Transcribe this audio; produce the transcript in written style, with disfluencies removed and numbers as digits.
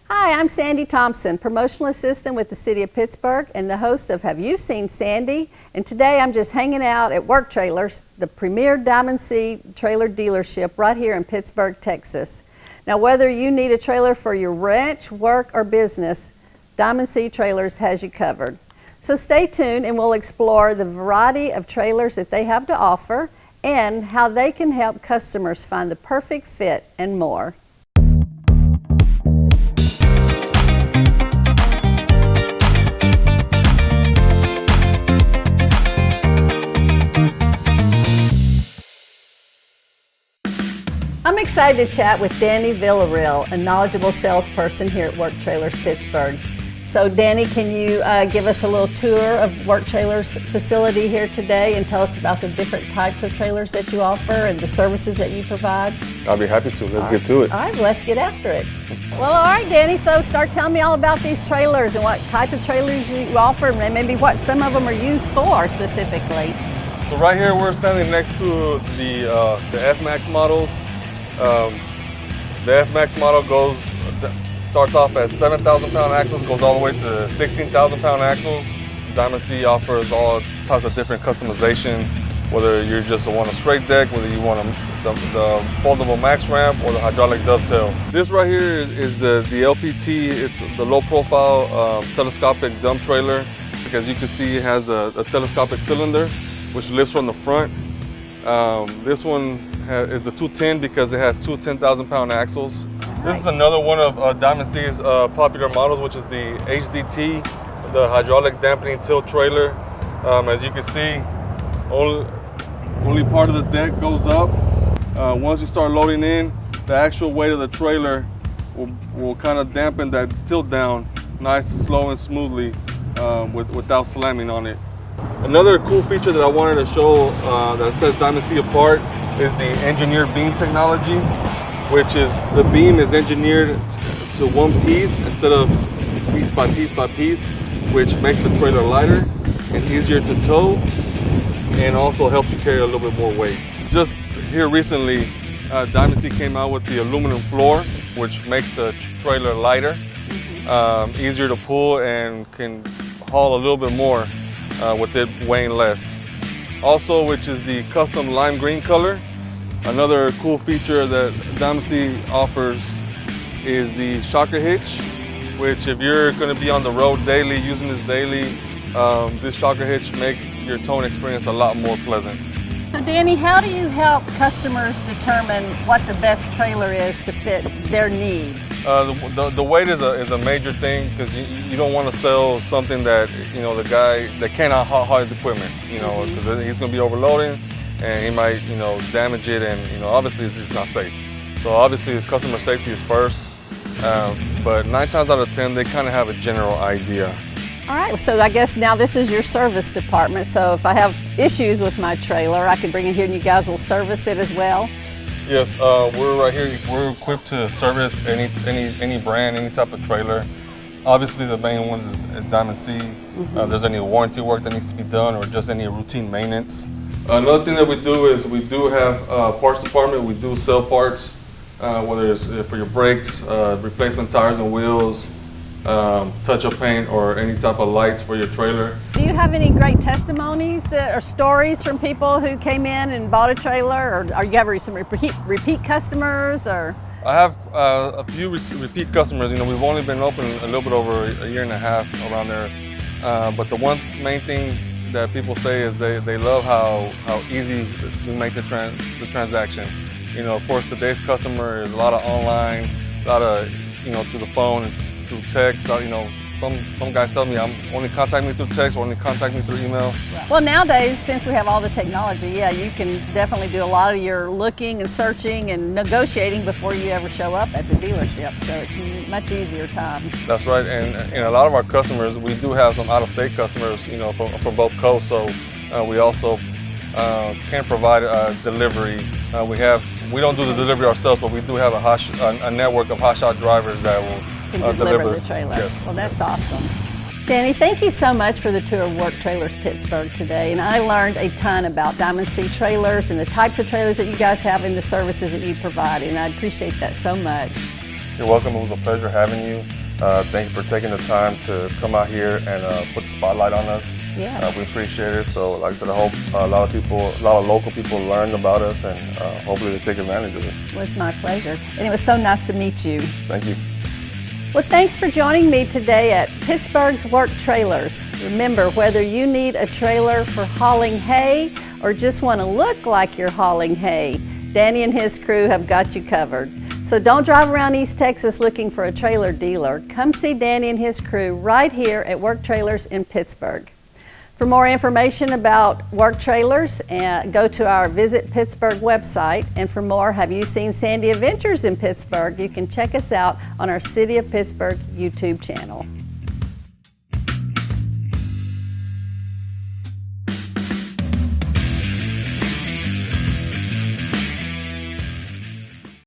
Hi, I'm Sandy Thompson, Promotional Assistant with the City of Pittsburgh and the host of Have You Seen Sandy? And today I'm just hanging out at WorkTrailers, the premier Diamond C trailer dealership right here in Pittsburgh, Texas. Now whether you need a trailer for your ranch, work, or business, Diamond C Trailers has you covered. So stay tuned and we'll explore the variety of trailers that they have to offer and how they can help customers find the perfect fit and more. I'm excited to chat with Danny Villareal, a knowledgeable salesperson here at WorkTrailers Pittsburgh. So Danny, can you give us a little tour of WorkTrailers facility here today and tell us about the different types of trailers that you offer and the services that you provide? I'll be happy to. Let's get to it. All right, let's get after it. Well, all right, Danny, so start telling me all about these trailers and what type of trailers you offer and maybe what some of them are used for specifically. So right here we're standing next to the F-Max models. The F-Max model starts off at 7,000 pound axles, goes all the way to 16,000 pound axles. Diamond C offers all types of different customization, whether you just want a straight deck, whether you want the foldable max ramp or the hydraulic dovetail. This right here is the LPT. It's the low profile telescopic dump trailer. As you can see, it has a telescopic cylinder which lifts from the front. This one is the 210 because it has two 10,000 pound axles. This is another one of Diamond C's popular models, which is the HDT, the hydraulic dampening tilt trailer. As you can see, only part of the deck goes up. Once you start loading in, the actual weight of the trailer will kind of dampen that tilt down nice, slow, and smoothly without slamming on it. Another cool feature that I wanted to show that sets Diamond C apart is the engineered beam technology, which is the beam is engineered to one piece instead of piece by piece by piece, which makes the trailer lighter and easier to tow and also helps you carry a little bit more weight. Just here recently, Diamond C came out with the aluminum floor, which makes the trailer lighter, easier to pull, and can haul a little bit more with it weighing less. Also, which is the custom lime green color. Another cool feature that Diamond C offers is the shocker hitch, which if you're going to be on the road daily, using this daily, this shocker hitch makes your towing experience a lot more pleasant. So Danny, how do you help customers determine what the best trailer is to fit their need? The weight is a major thing because you don't want to sell something that, the guy that cannot haul his equipment, because he's going to be overloading and he might, damage it, and obviously it's just not safe. So obviously customer safety is first, but 9 times out of 10 they kind of have a general idea. All right, so I guess now this is your service department. So if I have issues with my trailer, I can bring it here and you guys will service it as well? Yes, we're right here. We're equipped to service any brand, any type of trailer. Obviously, the main one is Diamond C. If there's any warranty work that needs to be done or just any routine maintenance. Another thing that we do is we do have a parts department. We do sell parts, whether it's for your brakes, replacement tires and wheels, touch-up paint, or any type of lights for your trailer. Do you have any great testimonies or stories from people who came in and bought a trailer, or are you having some repeat customers? Or I have a few repeat customers. We've only been open a little bit over a year and a half around there, but the one main thing that people say is they love how easy we make the transaction. Of course, today's customer is a lot of online, a lot of through the phone, through text. Some guys tell me I'm only contact me through text or only contact me through email. Well, nowadays, since we have all the technology, yeah, you can definitely do a lot of your looking and searching and negotiating before you ever show up at the dealership. So it's much easier times. That's right, and a lot of our customers, we do have some out-of-state customers, from both coasts. So we also can provide delivery. We don't do the delivery ourselves, but we do have a network of hotshot drivers that will can deliver the trailer. Yes. Well, that's awesome. Danny, thank you so much for the tour of WorkTrailers Pittsburgh today. And I learned a ton about Diamond C trailers and the types of trailers that you guys have and the services that you provide. And I appreciate that so much. You're welcome. It was a pleasure having you. Thank you for taking the time to come out here and put the spotlight on us. Yes. We appreciate it. So like I said, I hope a lot of local people learned about us, and hopefully they take advantage of it. It was my pleasure. And it was so nice to meet you. Thank you. Well, thanks for joining me today at Pittsburgh's Work Trailers. Remember, whether you need a trailer for hauling hay or just want to look like you're hauling hay, Danny and his crew have got you covered. So don't drive around East Texas looking for a trailer dealer. Come see Danny and his crew right here at Work Trailers in Pittsburgh. For more information about Work Trailers, go to our Visit Pittsburgh website. And for more Have You Seen Sandy adventures in Pittsburgh, you can check us out on our City of Pittsburgh YouTube channel.